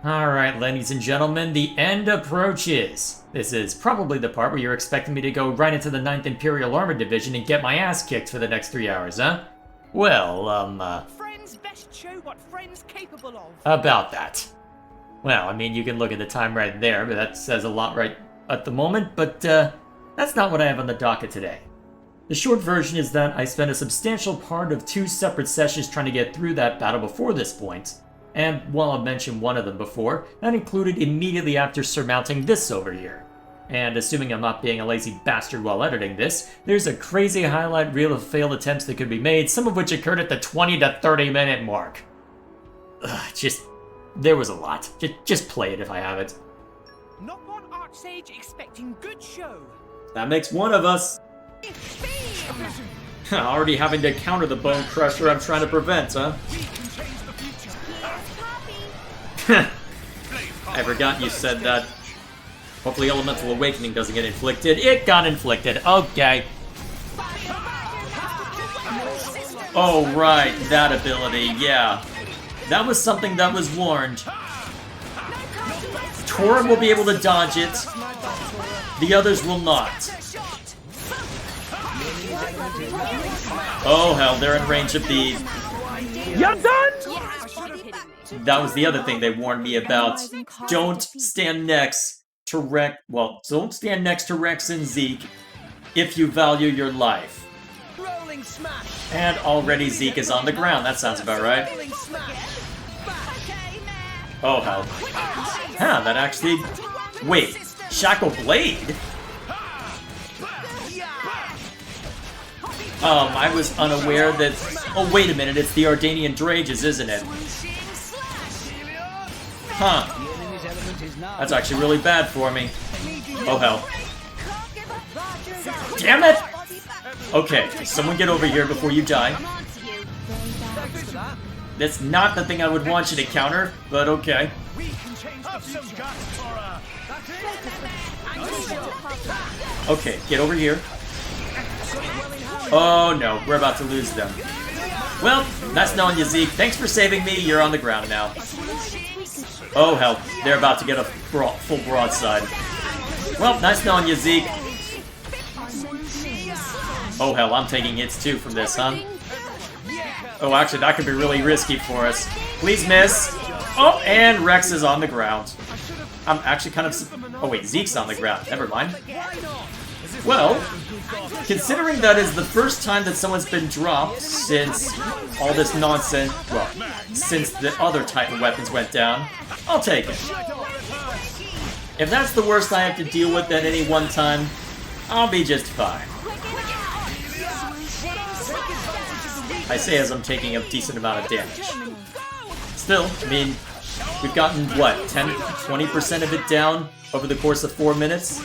Alright, ladies and gentlemen, the end approaches. This is probably the part where you're expecting me to go right into the 9th Imperial Armored Division and get my ass kicked for the next 3 hours, huh? Well, Friends best show what friends capable of. About that. Well, I mean, you can look at the time right there, but that says a lot right at the moment, but, that's not what I have on the docket today. The short version is that I spent a substantial part of 2 separate sessions trying to get through that battle before this point, and while I've mentioned one of them before, that included immediately after surmounting this over here. And assuming I'm not being a lazy bastard while editing this, there's a crazy highlight reel of failed attempts that could be made, some of which occurred at the 20 to 30 minute mark. There was a lot. Just play it if I have it. Not one Archsage expecting good show. That makes one of us. Already having to counter the bone crusher I'm trying to prevent, huh? I forgot you said that. Hopefully Elemental Awakening doesn't get inflicted. It got inflicted. Okay. Oh, right. That ability. Yeah. That was something that was warned. Torin will be able to dodge it. The others will not. Oh, hell. They're in range of the... You're done! That was the other thing they warned me about. Don't stand next to Rex. Well, don't stand next to Rex and Zeke if you value your life. Rolling smash. And already Zeke is on the ground. That sounds about right. Rolling smash. Oh, hell. Huh, that actually... Wait, Shackle Blade? I was unaware that... Oh, wait a minute, it's the Ardanian Drages, isn't it? Huh. That's actually really bad for me. Oh, hell. Damn it! Okay, someone get over here before you die. That's not the thing I would want you to counter, but okay. Okay, get over here. Oh no, we're about to lose them. Well, nice knowing you, Zeke. Thanks for saving me. You're on the ground now. Oh hell, they're about to get a full broadside. Well, nice knowing you, Zeke. Oh hell, I'm taking hits too from this, huh? Oh, actually, that could be really risky for us. Please miss. Oh, and Rex is on the ground. I'm actually kind of... Oh wait, Zeke's on the ground. Never mind. Well, considering that is the first time that someone's been dropped since all this nonsense... Well, since the other Titan weapons went down, I'll take it. If that's the worst I have to deal with at any one time, I'll be just fine. I say as I'm taking a decent amount of damage. Still, I mean, we've gotten, what, 10-20% of it down over the course of 4 minutes?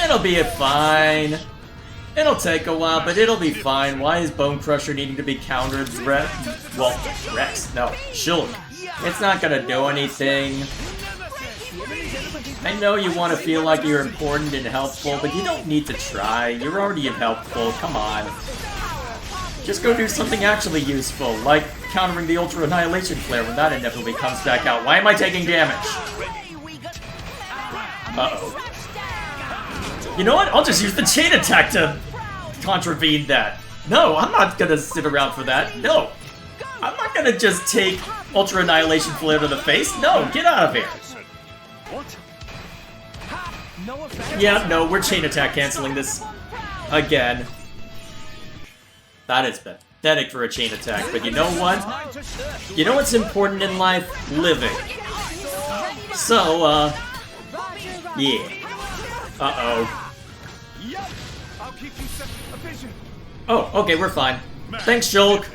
It'll be fine. It'll take a while, but it'll be fine. Why is Bone Crusher needing to be countered? Rex. No, Shulk. It's not gonna do anything. I know you want to feel like you're important and helpful, but you don't need to try. You're already helpful. Come on. Just go do something actually useful, like countering the Ultra Annihilation Flare when that inevitably comes back out. Why am I taking damage? Uh-oh. You know what? I'll just use the chain attack to contravene that. No, I'm not gonna sit around for that. No. I'm not gonna just take Ultra Annihilation Flare to the face. No, get out of here. Yeah, no, we're chain attack canceling this again. That is pathetic for a chain attack, but you know what? You know what's important in life? Living. So, yeah. Uh-oh. Oh, okay, we're fine. Thanks, Shulk.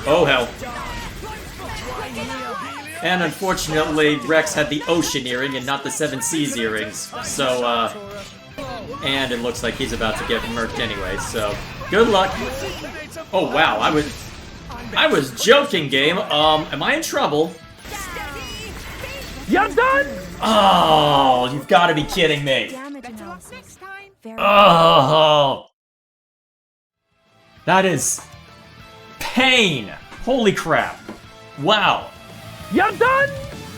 Oh, hell. And unfortunately, Rex had the Ocean Earring and not the 7 Seas Earrings. So, and it looks like he's about to get murked anyway, so... Good luck. Oh, wow, I was joking, game. Am I in trouble? You're done! Oh, you've got to be kidding me. Oh, that is pain. Holy crap. Wow. You're done!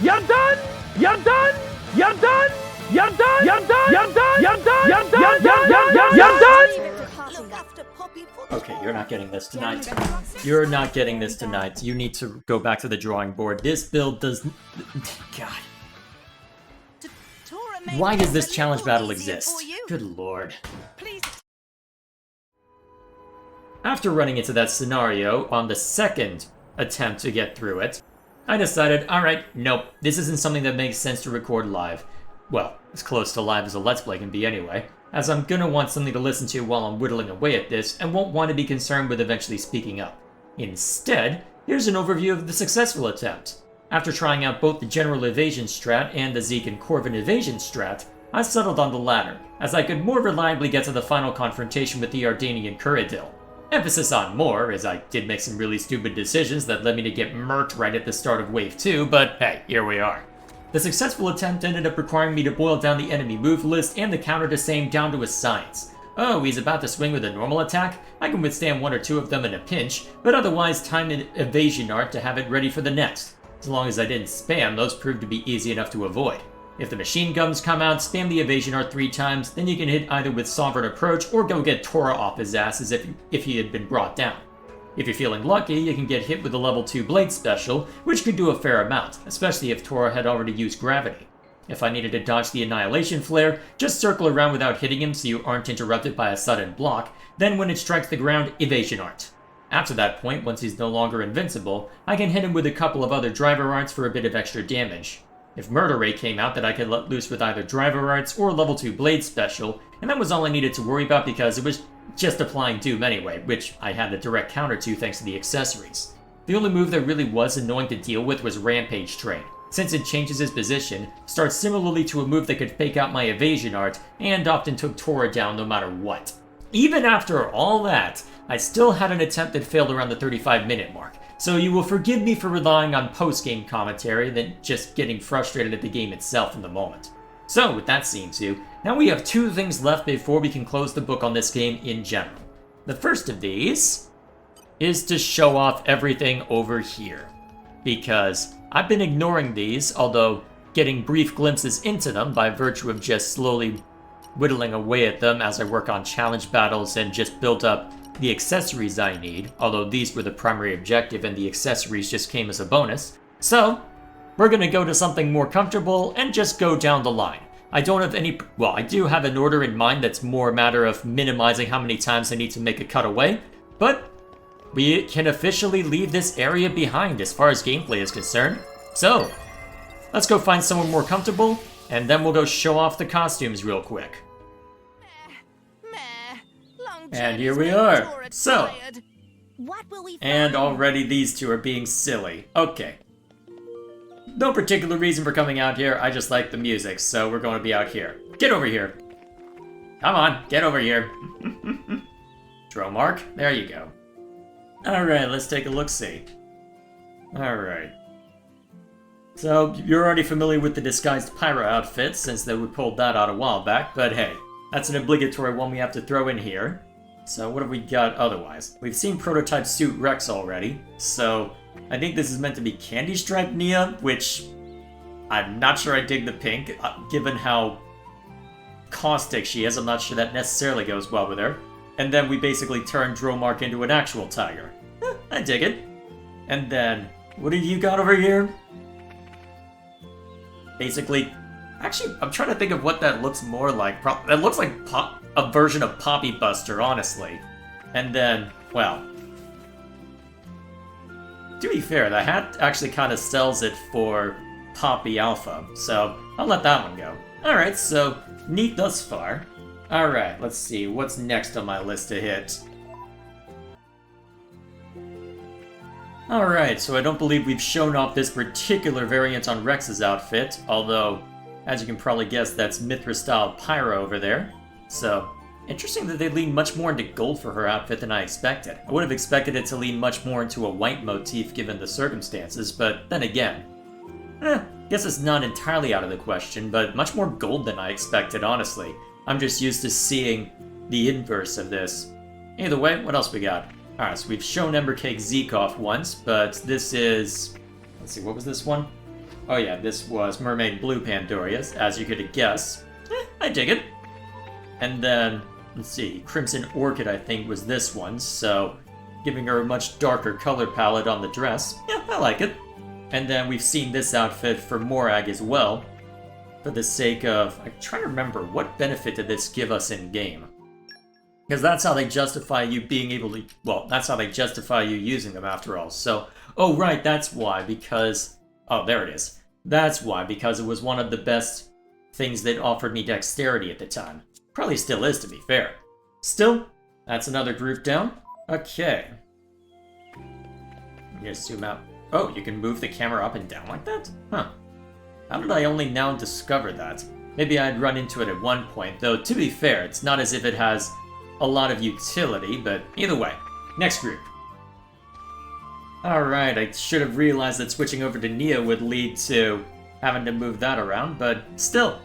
You're done! You're done! You're done! You're done! You're done! You're done! You're done! You're done! You're done! Okay, you're not getting this tonight. You're not getting this tonight. You need to go back to the drawing board. This build does... God. Why does this challenge battle exist? Good lord. After running into that scenario on the second attempt to get through it, I decided, alright, nope, this isn't something that makes sense to record live. Well, as close to live as a Let's Play can be anyway, as I'm gonna want something to listen to while I'm whittling away at this and won't want to be concerned with eventually speaking up. Instead, here's an overview of the successful attempt. After trying out both the General Evasion strat and the Zeke and Corvin Evasion strat, I settled on the latter, as I could more reliably get to the final confrontation with the Ardanian Kuradil. Emphasis on more, as I did make some really stupid decisions that led me to get murked right at the start of Wave 2, but hey, here we are. The successful attempt ended up requiring me to boil down the enemy move list and the counter to same down to a science. Oh, he's about to swing with a normal attack? I can withstand one or two of them in a pinch, but otherwise time an evasion art to have it ready for the next. As long as I didn't spam, those proved to be easy enough to avoid. If the machine guns come out, spam the evasion art 3 times, then you can hit either with Sovereign Approach or go get Tora off his ass as if he had been brought down. If you're feeling lucky, you can get hit with the level 2 Blade Special, which could do a fair amount, especially if Tora had already used Gravity. If I needed to dodge the Annihilation Flare, just circle around without hitting him so you aren't interrupted by a sudden block, then when it strikes the ground, Evasion Art. After that point, once he's no longer invincible, I can hit him with a couple of other Driver Arts for a bit of extra damage. If Murder Ray came out, that I could let loose with either Driver Arts or level 2 Blade Special, and that was all I needed to worry about because it was just applying Doom anyway, which I had a direct counter to thanks to the accessories. The only move that really was annoying to deal with was Rampage Train, since it changes his position, starts similarly to a move that could fake out my evasion art, and often took Tora down no matter what. Even after all that, I still had an attempt that failed around the 35-minute mark, so you will forgive me for relying on post-game commentary than just getting frustrated at the game itself in the moment. So, with that scene too, now we have 2 things left before we can close the book on this game in general. The first of these is to show off everything over here, because I've been ignoring these, although getting brief glimpses into them by virtue of just slowly whittling away at them as I work on challenge battles and just build up the accessories I need, although these were the primary objective and the accessories just came as a bonus. So, we're gonna go to something more comfortable and just go down the line. I don't have any, well, I do have an order in mind that's more a matter of minimizing how many times I need to make a cutaway, but we can officially leave this area behind as far as gameplay is concerned. So, let's go find someone more comfortable, and then we'll go show off the costumes real quick. And here we are. So, and already these 2 are being silly. Okay. No particular reason for coming out here, I just like the music, so we're going to be out here. Get over here. Come on, get over here. Dromark, there you go. Alright, let's take a look-see. Alright. So, you're already familiar with the disguised Pyro outfit, since we pulled that out a while back, but hey, that's an obligatory one we have to throw in here. So what have we got otherwise? We've seen Prototype Suit Rex already, so I think this is meant to be Candy Stripe Nia, which I'm not sure I dig the pink, given how caustic she is. I'm not sure that necessarily goes well with her. And then we basically turn Dromark into an actual tiger. I dig it. And then, what have you got over here? Basically, actually, I'm trying to think of what that looks more like. It looks like a version of Poppy Buster, honestly. And then, well, to be fair, the hat actually kind of sells it for Poppy Alpha, so I'll let that one go. Alright, so neat thus far. Alright, let's see, what's next on my list to hit? Alright, so I don't believe we've shown off this particular variant on Rex's outfit, although, as you can probably guess, that's Mithra-style Pyro over there. So, interesting that they lean much more into gold for her outfit than I expected. I would have expected it to lean much more into a white motif given the circumstances, but then again, guess it's not entirely out of the question, but much more gold than I expected, honestly. I'm just used to seeing the inverse of this. Either way, what else we got? Alright, so we've shown Embercake Zeke off once, but this is Let's see, what was this one? Oh yeah, this was Mermaid Blue Pandoria's, as you could guess. I dig it. And then, let's see, Crimson Orchid I think was this one, so giving her a much darker color palette on the dress. Yeah, I like it. And then we've seen this outfit for Morag as well, for the sake of... I'm trying to remember, what benefit did this give us in-game? Because that's how they justify you being able to... Well, that's how they justify you using them after all. So, oh right, that's why, because... Oh, there it is. That's why, because it was one of the best things that offered me dexterity at the time. Probably still is, to be fair. Still, that's another group down. Okay. I'm gonna zoom out. Oh, you can move the camera up and down like that? Huh. How did I only now discover that? Maybe I'd run into it at one point, though to be fair, it's not as if it has a lot of utility, but either way. Next group. Alright, I should have realized that switching over to Nia would lead to having to move that around, but still.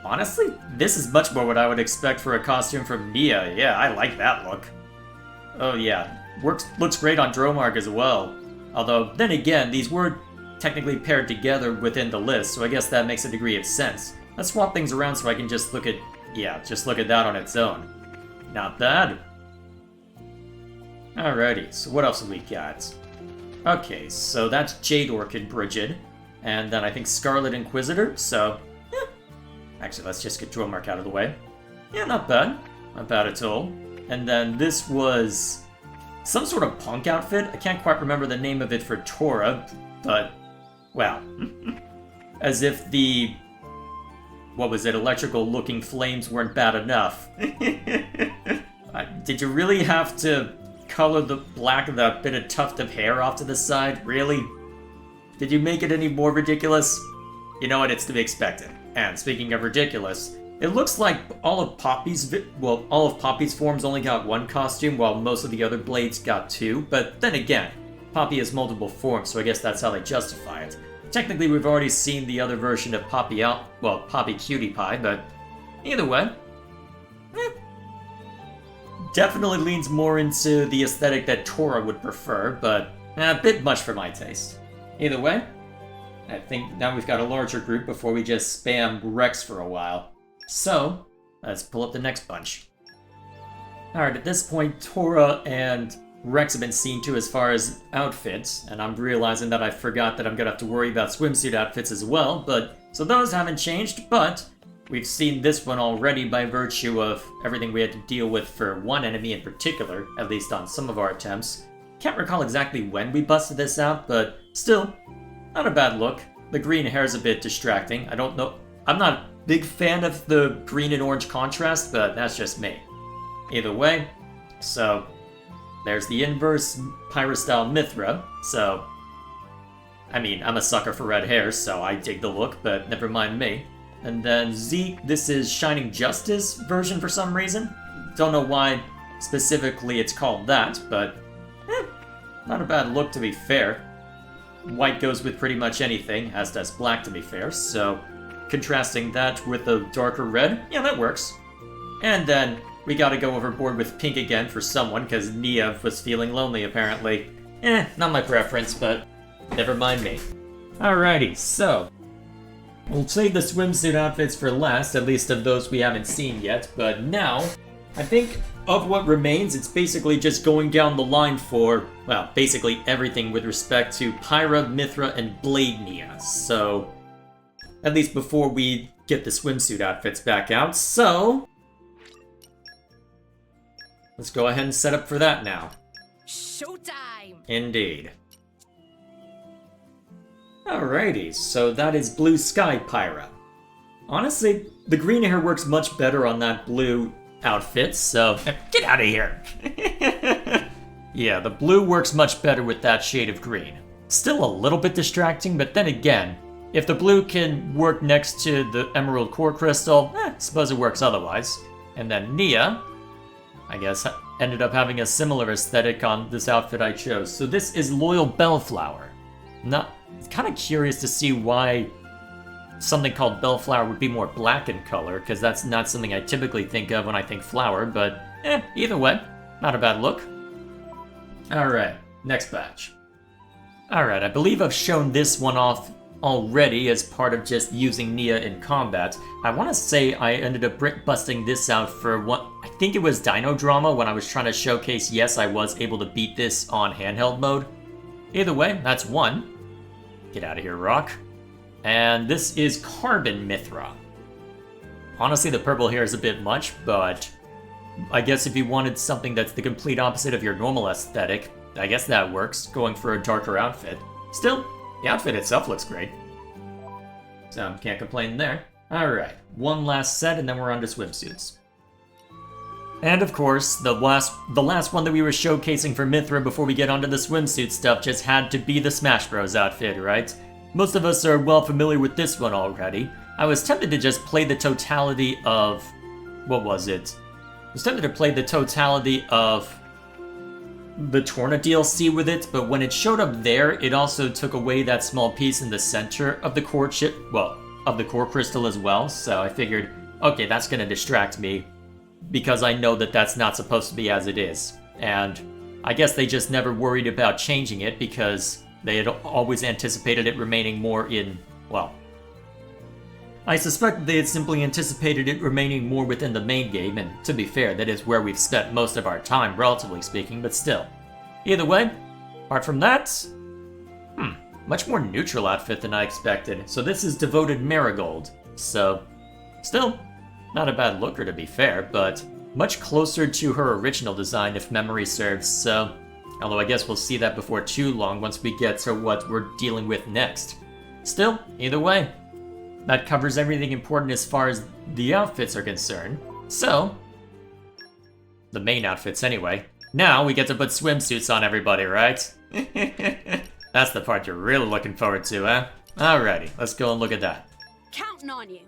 Honestly, this is much more what I would expect for a costume from Nia. Yeah, I like that look. Oh yeah, looks great on Dromark as well. Although, then again, these were technically paired together within the list, so I guess that makes a degree of sense. Let's swap things around so I can just look at... Yeah, just look at that on its own. Not bad. Alrighty, so what else have we got? Okay, so that's Jade Orchid Brigid, and then I think Scarlet Inquisitor, so... Yeah. Actually, let's just get Dromark out of the way. Yeah, not bad. Not bad at all. And then this was... some sort of punk outfit? I can't quite remember the name of it for Tora, but... Well, as if the... What was it? Electrical-looking flames weren't bad enough. Did you really have to color the black of that bit of tuft of hair off to the side? Really? Did you make it any more ridiculous? You know what? It's to be expected. And speaking of ridiculous, it looks like all of Poppy's forms only got one costume, while most of the other Blades got two. But then again, Poppy has multiple forms, so I guess that's how they justify it. Technically, we've already seen the other version of Poppy Poppy Cutie Pie, but either way, definitely leans more into the aesthetic that Tora would prefer, but a bit much for my taste. Either way, I think now we've got a larger group before we just spam Rex for a while. So, let's pull up the next bunch. Alright, at this point, Tora and Rex have been seen to as far as outfits, and I'm realizing that I forgot that I'm gonna have to worry about swimsuit outfits as well, but so those haven't changed, but we've seen this one already by virtue of everything we had to deal with for one enemy in particular, at least on some of our attempts. Can't recall exactly when we busted this out, but still, not a bad look. The green hair's a bit distracting. I don't know, I'm not a big fan of the green and orange contrast, but that's just me. Either way, so there's the inverse Pyra-style Mithra, so... I mean, I'm a sucker for red hair, so I dig the look, but never mind me. And then Zeke, this is Shining Justice version for some reason. Don't know why specifically it's called that, but... not a bad look to be fair. White goes with pretty much anything, as does black to be fair, so... contrasting that with a darker red, yeah, that works. And then... we gotta go overboard with pink again for someone, because Nia was feeling lonely, apparently. Not my preference, but never mind me. Alrighty, so... we'll save the swimsuit outfits for last, at least of those we haven't seen yet, but now, I think of what remains, it's basically just going down the line for, well, basically everything with respect to Pyra, Mithra, and Blade Nia, so... at least before we get the swimsuit outfits back out, so... let's go ahead and set up for that now. Showtime! Indeed. Alrighty, so that is Blue Sky Pyra. Honestly, the green hair works much better on that blue outfit, so... get out of here! Yeah, the blue works much better with that shade of green. Still a little bit distracting, but then again, if the blue can work next to the Emerald Core Crystal, suppose it works otherwise. And then Nia, I guess, ended up having a similar aesthetic on this outfit I chose. So this is Loyal Bellflower. Kind of curious to see why something called Bellflower would be more black in color, because that's not something I typically think of when I think flower, but either way, not a bad look. Alright, next batch. Alright, I believe I've shown this one off already as part of just using Nia in combat. I want to say I ended up busting this out for what I think it was Dino Drama when I was trying to showcase, yes, I was able to beat this on handheld mode. Either way, that's one. Get out of here, Rock. And this is Carbon Mithra. Honestly, the purple here is a bit much, but I guess if you wanted something that's the complete opposite of your normal aesthetic, I guess that works, going for a darker outfit. Still, the outfit itself looks great. So, can't complain there. Alright, one last set and then we're on to swimsuits. And of course, the last one that we were showcasing for Mithra before we get onto the swimsuit stuff just had to be the Smash Bros. Outfit, right? Most of us are well familiar with this one already. I was tempted to just play the totality of... what was it? I was tempted to play the totality of the Torna DLC with it, but when it showed up there, it also took away that small piece in the center of the core chip, well, of the core crystal as well, so I figured, okay, that's gonna distract me, because I know that that's not supposed to be as it is. And I guess they just never worried about changing it, because they had always anticipated it remaining more in, well, I suspect they had simply anticipated it remaining more within the main game, and to be fair, that is where we've spent most of our time, relatively speaking, but still. Either way, apart from that, much more neutral outfit than I expected. So this is Devoted Marigold, so still, not a bad looker to be fair, but much closer to her original design if memory serves, so although I guess we'll see that before too long once we get to what we're dealing with next. Still, either way, that covers everything important as far as the outfits are concerned. So, the main outfits anyway. Now we get to put swimsuits on everybody, right? That's the part you're really looking forward to, huh? Alrighty, let's go and look at that. Counting on you.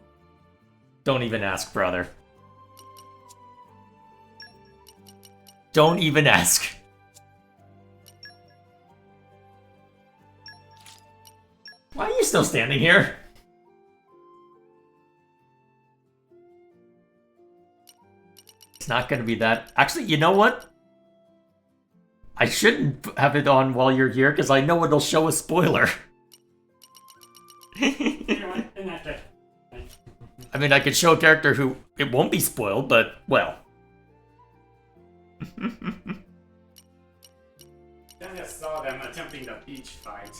Don't even ask, brother. Don't even ask. Why are you still standing here? It's not gonna be that. Actually, you know what? I shouldn't have it on while you're here, because I know it'll show a spoiler. I mean, I could show a character who it won't be spoiled, but, well. I just saw them attempting the beach fight.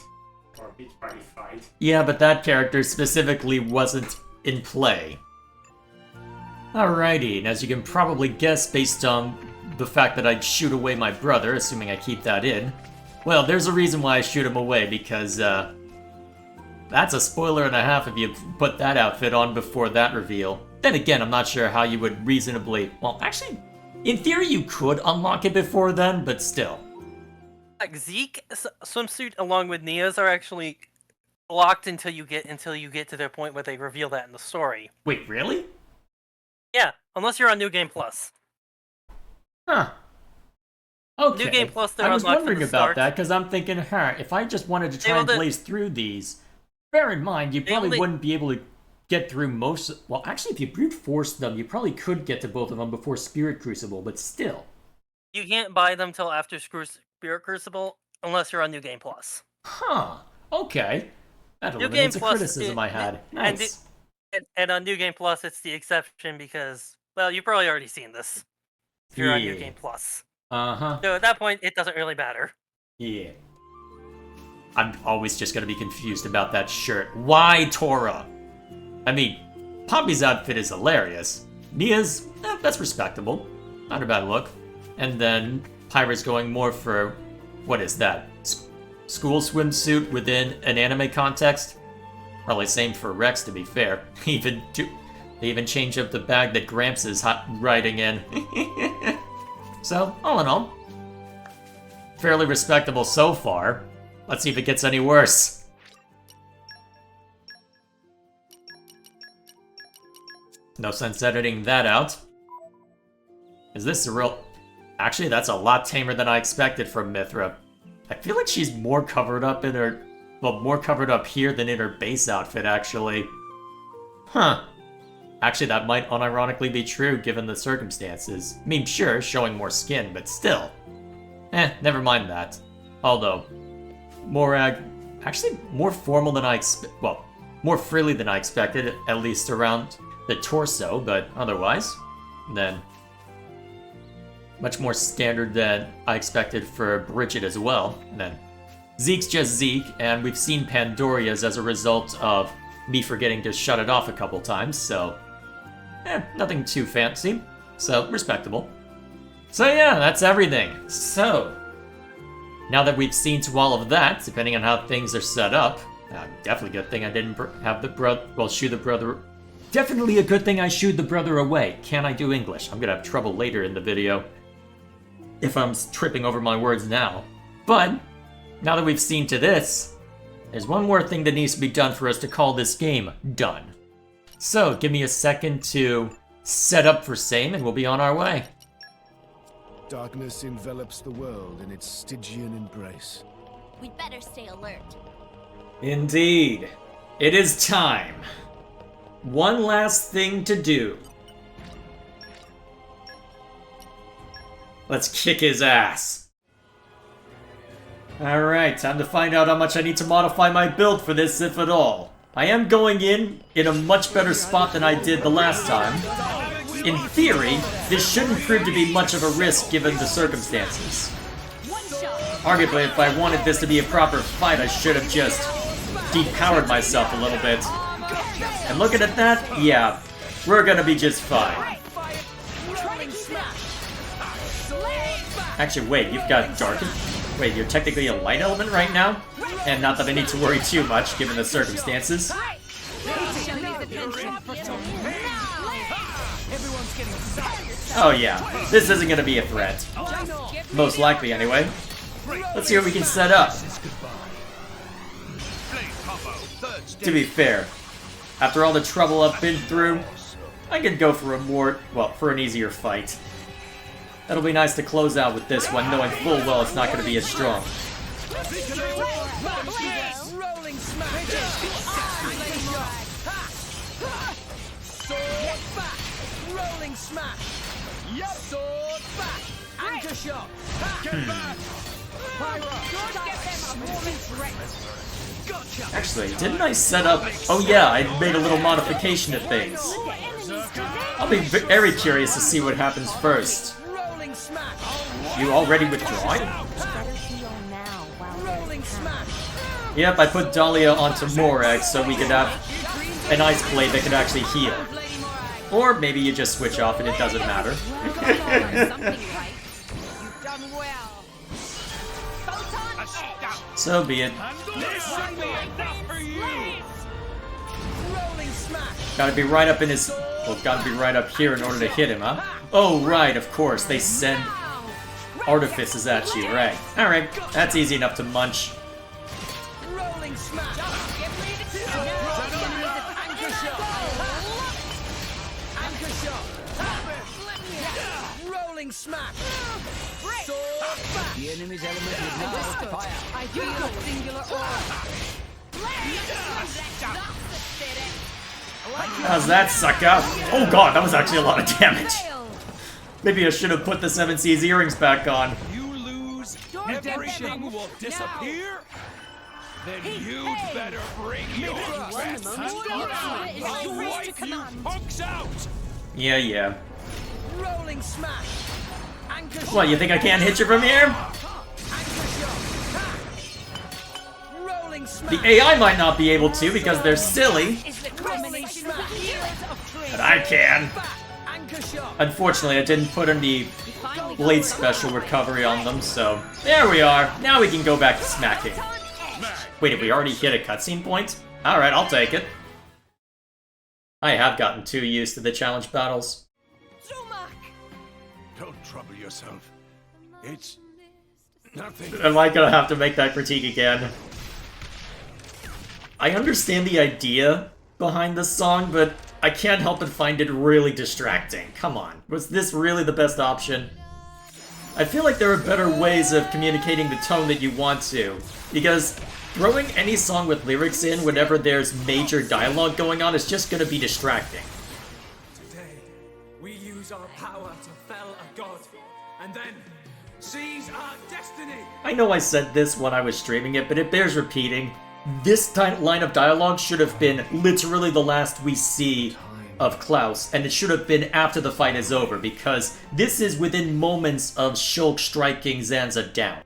Or beach party fight. Yeah, but that character specifically wasn't in play. Alrighty, and as you can probably guess based on the fact that I'd shoot away my brother, assuming I keep that in, well, there's a reason why I shoot him away, because, that's a spoiler and a half if you put that outfit on before that reveal. Then again, I'm not sure how you would reasonably... Well, actually, in theory you could unlock it before then, but still. Like Zeke's swimsuit along with Nia's are actually locked until you get to the point where they reveal that in the story. Wait, really? Yeah, unless you're on New Game Plus. Huh. Okay. New Game Plus, they're I was unlocked wondering from the about start. that, because I'm thinking, if I just wanted to try and blaze through these, bear in mind, you probably wouldn't be able to get through most... Well, actually, if you brute force them, you probably could get to both of them before Spirit Crucible, but still. You can't buy them till after Spirit Crucible, unless you're on New Game Plus. Huh. Okay. That New eliminates a Game Plus criticism I had. Nice. And on New Game Plus, it's the exception because, well, you've probably already seen this. If you're on New Game Plus. Uh-huh. So at that point, it doesn't really matter. Yeah. I'm always just gonna be confused about that shirt. Why Tora? I mean, Poppy's outfit is hilarious. Nia's, that's respectable. Not a bad look. And then Pyra's going more for, what is that? School swimsuit within an anime context? Probably same for Rex, to be fair. They even change up the bag that Gramps is riding in. So, all in all, fairly respectable so far. Let's see if it gets any worse. No sense editing that out. Is this a real... Actually, that's a lot tamer than I expected from Mithra. I feel like she's more covered up in her... Well, more covered up here than in her base outfit, actually. Huh. Actually, that might unironically be true, given the circumstances. I mean, sure, showing more skin, but still. Never mind that. Although, Morag, actually more formal than I well, more frilly than I expected, at least around the torso, but otherwise, then much more standard than I expected for Bridget as well. And then Zeke's just Zeke, and we've seen Pandoria's as a result of me forgetting to shut it off a couple times, so nothing too fancy, so respectable. So yeah, that's everything. So, now that we've seen to all of that, depending on how things are set up, definitely a good thing I didn't have the shoo the brother. Definitely a good thing I shooed the brother away. Can I do English? I'm gonna have trouble later in the video if I'm tripping over my words now. But, now that we've seen to this, there's one more thing that needs to be done for us to call this game done. So, give me a second to set up for same and we'll be on our way. Darkness envelops the world in its Stygian embrace. We'd better stay alert. Indeed. It is time. One last thing to do. Let's kick his ass. Alright, time to find out how much I need to modify my build for this, if at all. I am going in a much better spot than I did the last time. In theory, this shouldn't prove to be much of a risk given the circumstances. Arguably, if I wanted this to be a proper fight, I should have just depowered myself a little bit. And looking at that, yeah, we're gonna be just fine. Actually, wait, you've got dark. Wait, you're technically a light element right now? And not that I need to worry too much, given the circumstances. Oh yeah, this isn't gonna be a threat. Most likely, anyway. Let's see what we can set up. To be fair, after all the trouble I've been through, I could go for for an easier fight. That'll be nice to close out with this one, knowing full well it's not going to be as strong. Actually, didn't I set up... Oh yeah, I made a little modification to things. I'll be very curious to see what happens first. You already withdrawing? Yep, I put Dahlia onto Morag so we could have an Ice Blade that could actually heal. Or maybe you just switch off and it doesn't matter. So be it. Gotta be right up in his... Well, gotta be right up here in order to hit him, huh? Oh, right, of course. They send artifices at you, right. Alright, that's easy enough to munch. The enemy's element is now fire. I feel a singular aura. How's that, sucker? Oh god, that was actually a lot of damage. Maybe I should have put the 7 Seas earrings back on. You lose, everything will disappear? Then you'd better bring your best. I'll wipe you punks out! Yeah. Rolling smash. What, you think I can't hit you from here? The AI might not be able to because they're silly. But I can. Unfortunately, I didn't put any blade special recovery on them, so there we are. Now we can go back to smacking. Wait, did we already hit a cutscene point? Alright, I'll take it. I have gotten too used to the challenge battles. Don't trouble yourself. It's nothing. Am I gonna have to make that critique again? I understand the idea behind this song, but I can't help but find it really distracting. Come on, was this really the best option? I feel like there are better ways of communicating the tone that you want to, because throwing any song with lyrics in whenever there's major dialogue going on is just gonna be distracting. Today, we use our power to fell a god, and then Seize our destiny. I know I said this when I was streaming it, but it bears repeating. This line of dialogue should have been literally the last we see of Klaus, and it should have been after the fight is over, because this is within moments of Shulk striking Zanza down.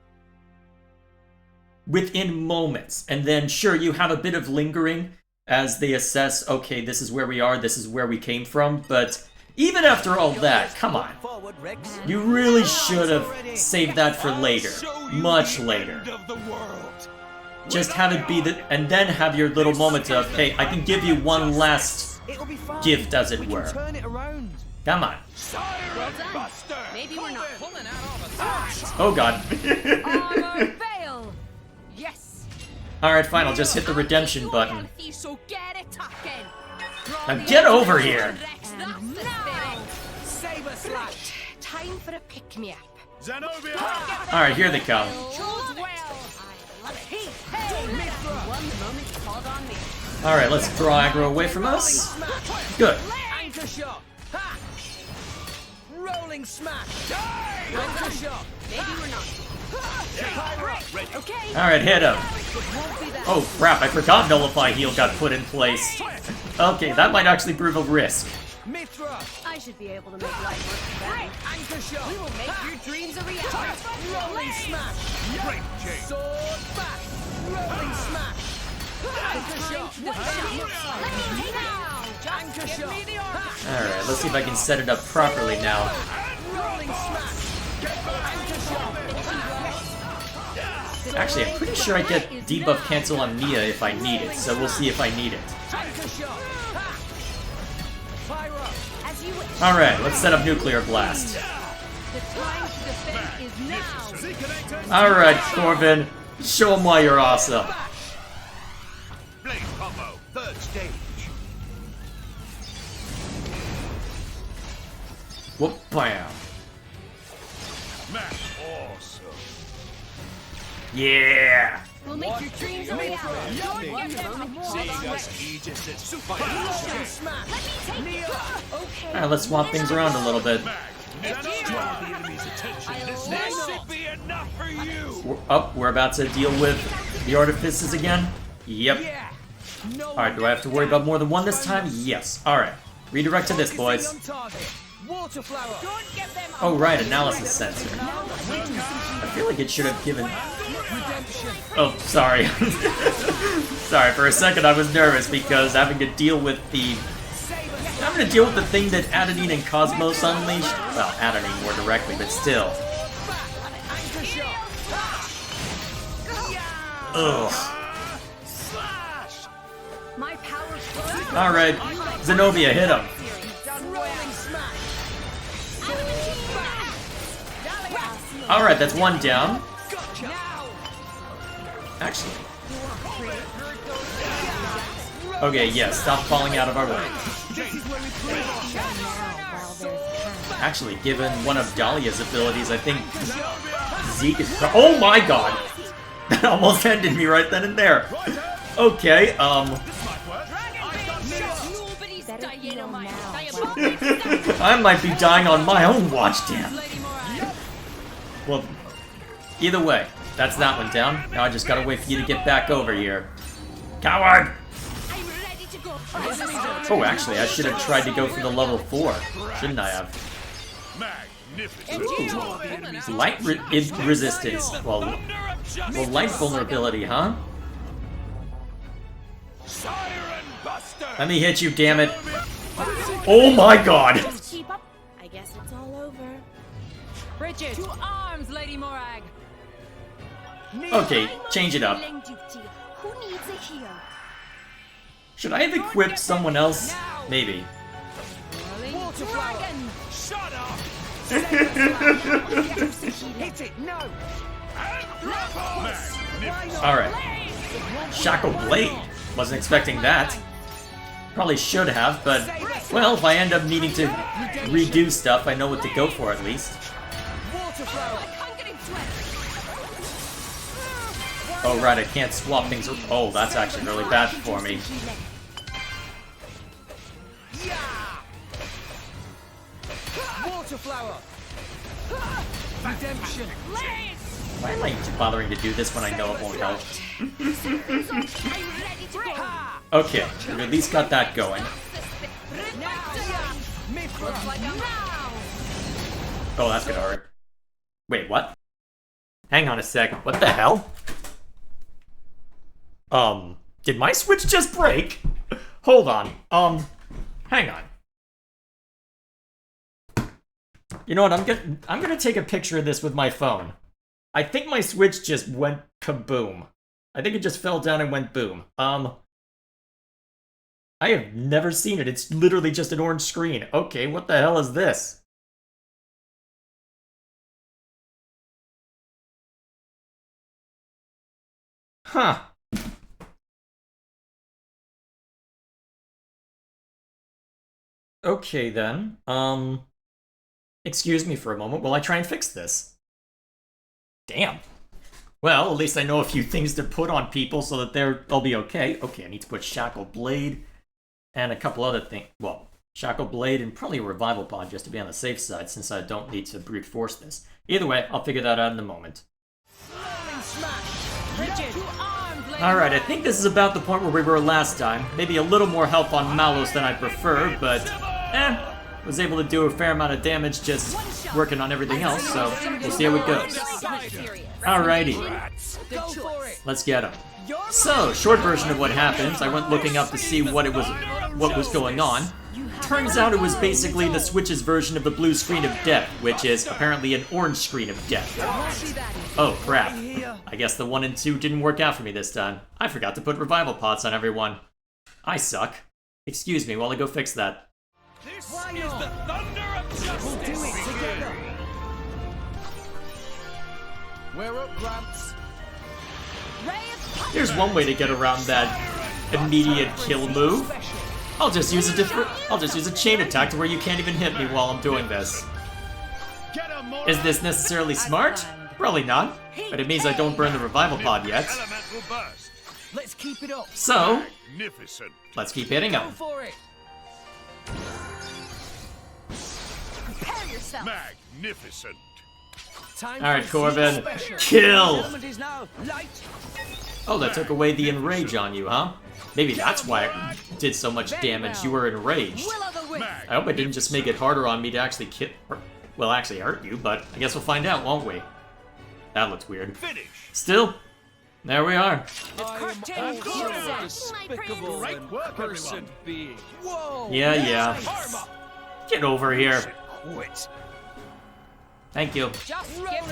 Within moments. And then, sure, you have a bit of lingering as they assess, okay, this is where we are, this is where we came from, but even after all that, come on. You really should have saved that for later. Much later. Just have it be the... and then have your little moment of, hey, I can give you one last gift, as it were. Come on. Maybe we're not pulling out all the stops. Oh god. Armor veil. Yes. Alright, fine, I'll just hit the redemption button. So get attacking. Now get over here! And now, saber slash. Time for a pick-me-up. Zenobia! Alright, here they come. Chose well. One moment called on me. Alright, let's draw aggro away from us. Good. Anchor shot. Ha! Rolling smash. Anchor shot. Maybe we're not. Okay. Alright, hit him. Oh crap, I forgot Nullify Heal got put in place. Okay, that might actually prove a risk. Mithra. I should be able to make light work for that. Anchor shot. We will make your dreams a reality. Rolling smash. Sword back. Rolling smash. Anchor shot. Anchor shot. Alright, let's see if I can set it up properly now. Rolling smash. Anchor shot. Actually, I'm pretty sure I get debuff cancel on Mia if I need it, so we'll see if I need it. Anchor shot. Pyro. As you wish. Alright, let's set up Nuclear Blast. The time to defend is now. Alright, Corbin, show them why you're awesome. Blade combo. Third stage. Whoop, bam. Awesome. Yeah! We'll make your dreams a reality. One moment called on me. Aegis at super. Let me take it. Okay. Alright, let's swap things around a little bit. Draw the enemy's attention. This should be enough for you. We're about to deal with the Artifices again. Yep. Yeah. No. Alright, do I have to worry about more than one this time? Yes. Alright. Redirect to this, boys. Water flower. Don't get them. Oh, right, Analysis Sensor. I feel like it should have given... Oh, sorry. Sorry, for a second I was nervous because having to deal with the... having to deal with the thing that Adonine and Cosmos unleashed... Well, Adonine more directly, but still. Ugh. My power. Alright, Zenobia, hit him. Alright, that's one down. Actually. Okay, yes, stop falling out of our way. Actually, given one of Dahlia's abilities, I think Zeke is oh my god! That almost ended me right then and there. Okay, I might be dying on my own watch, damn. Well, either way, that's that one down. Now I just gotta wait for you to get back over here. Coward! Oh, actually, I should have tried to go for the level 4. Shouldn't I have? Ooh. Light resistance. Well, light vulnerability, huh? Let me hit you, damn it. Oh my god! Keep up. I guess it's all over. Bridget, to arms, Lady Morag. Okay, change it up. Who needs a hero? Should I have equipped someone else? Maybe. Dragon. Shut up. Hit it, no. Alright. Shackle Blade. Wasn't expecting that. Probably should have, but... well, if I end up needing to redo stuff, I know what to go for at least. Oh right, I can't swap things. Oh, that's actually really bad for me. Water flower. Redemption. Why am I bothering to do this when I know it won't help? Okay, we've at least got that going. Oh, that's gonna hurt. Wait, what? Hang on a sec. What the hell? Did my Switch just break? Hold on. Hang on. You know what? I'm gonna take a picture of this with my phone. I think my Switch just went kaboom. I think it just fell down and went boom. I have never seen it. It's literally just an orange screen. Okay, what the hell is this? Huh. Okay then. Excuse me for a moment while I try and fix this. Damn. Well, at least I know a few things to put on people so that they'll be okay. Okay, I need to put Shackle Blade and a couple other things. Well, Shackle Blade and probably a Revival Pod just to be on the safe side since I don't need to brute force this. Either way, I'll figure that out in a moment. Alright, I think this is about the point where we were last time. Maybe a little more help on Malos than I prefer, but was able to do a fair amount of damage just working on everything else, so we'll see how it goes. Alrighty, let's get him. So, short version of what happens, I went looking up to see what was going on. Turns out it was basically the Switch's version of the blue screen of death, which is apparently an orange screen of death. Oh crap, I guess the 1 and 2 didn't work out for me this time. I forgot to put revival pots on everyone. I suck. Excuse me while I go fix that. This is the thunder of justice. We'll do it together. We're up, Gramps. Here's one way to get around that immediate kill move. I'll just use a chain attack to where you can't even hit me while I'm doing this. Is this necessarily smart? Probably not, but it means I don't burn the revival pod yet. Let's keep it up. So, let's keep hitting him. Go for it. Prepare yourself. Magnificent. Alright, Corbin. Kill! Element is now light. Oh, that took away the enrage on you, huh? Maybe that's why it did so much damage. You were enraged. I hope I didn't just make it harder on me to actually actually hurt you, but I guess we'll find out, won't we? That looks weird. Still, there we are. Despicable and cursed being. Whoa! Yeah. Get over here. Quit. Thank you.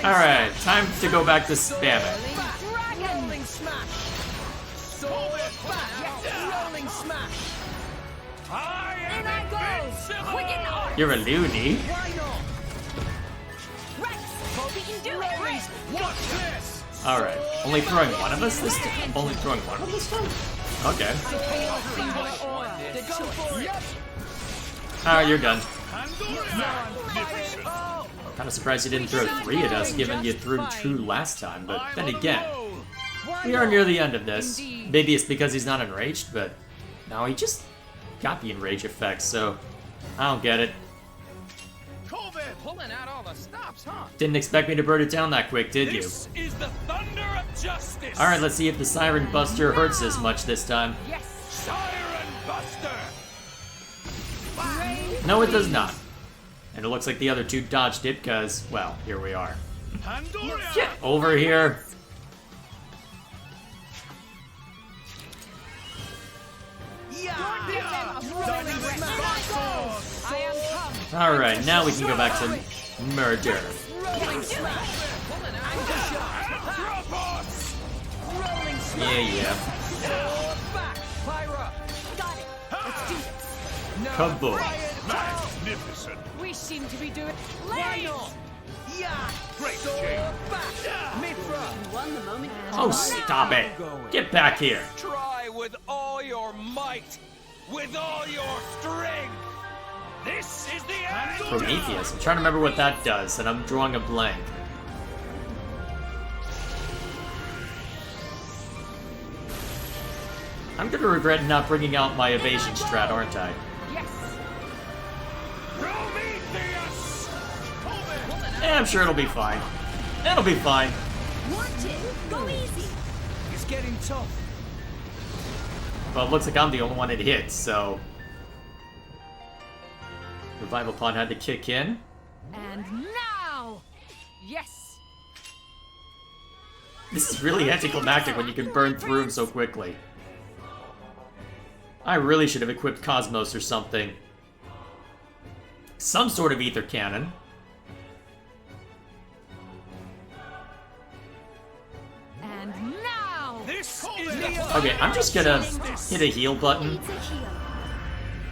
Alright, time to go back to spamming. Rolling smash. Sword back. Rolling smash. I am invincible. You're a loony. Why not? We can do it, Rex. Watch this. Alright, only throwing one of us this time? Only throwing one of us this time? Okay. Alright, you're done. I'm kind of surprised you didn't throw 3 at us, given you threw 2 last time, but then again, we are near the end of this. Maybe it's because he's not enraged, but no, he just got the enrage effect, so I don't get it. Pulling out all the stops, huh? Didn't expect me to burn it down that quick, did you? This is the thunder of justice. Alright, let's see if the Siren Buster hurts as much this time. Yes, Siren Buster. No, it does not. And it looks like the other 2 dodged it, because, well, here we are. Get over here! Alright, now we can go back to murder. Yeah. Kaboom. Magnificent. We seem to be doing. Why not? Yeah. Great game. Mithra. Won the moment. Oh, stop it! Get back here! Try with all your might, with all your strength. This is the end. Prometheus. I'm trying to remember what that does, and I'm drawing a blank. I'm gonna regret not bringing out my evasion strat, aren't I? Prometheus. I'm sure it'll be fine. It'll be fine. Want to? Go easy. It's getting tough. Well, it looks like I'm the only one it hits, so... Revival Pod had to kick in. And now! Yes! This is really anticlimactic when you can burn through him so quickly. I really should have equipped Cosmos or something. Some sort of ether cannon. And now! This is the Okay, I'm just gonna hit a heal button. Need to heal.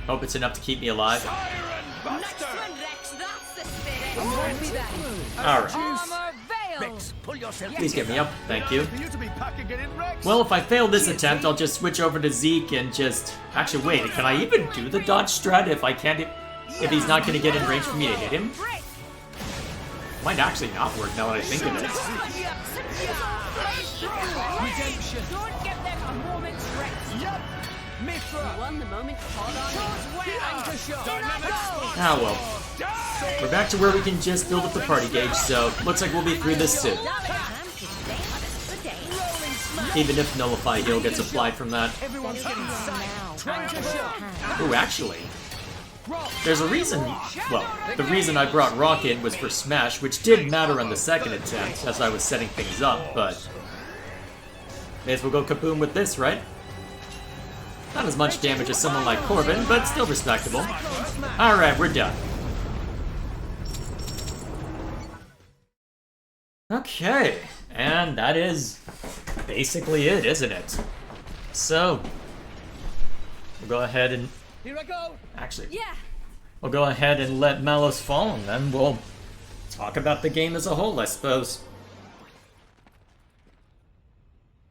Hope it's enough to keep me alive. Siren Buster. Rex, that's the spirit! Won't be that. Alright, Armor veil! Rex, pull yourself please get me up. Thank you. For you to be packing it in, Rex. Well, if I fail this attempt, I'll just switch over to Zeke and just... Actually, wait, can I even do the dodge strat if I can't... If he's not gonna get in range for me to hit him? Might actually not work now that I think of it. Redemption. Don't give them a moment's rest! Yup. Mithra. Won the moment, hold on. Anchor shot. Ah, well. We're back to where we can just build up the party gauge, so looks like we'll be through this soon. Even if Nullify Heal gets applied from that. Everyone's getting sacked. Anchor shot. Ooh, actually, there's a reason... Well, the reason I brought Rock in was for Smash, which did matter on the second attempt, as I was setting things up, but... May as well go kaboom with this, right? Not as much damage as someone like Corbin, but still respectable. Alright, we're done. Okay, and that is basically it, isn't it? So, we'll go ahead and... Here I go. Actually, Yeah! we'll go ahead and let Malos fall, and then we'll talk about the game as a whole, I suppose.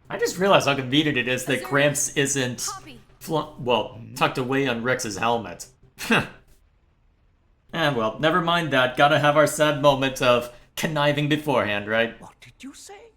I just realized how convenient it is that Gramps isn't... Copy. tucked away on Rex's helmet. Well, never mind that. Gotta have our sad moment of conniving beforehand, right? What did you say?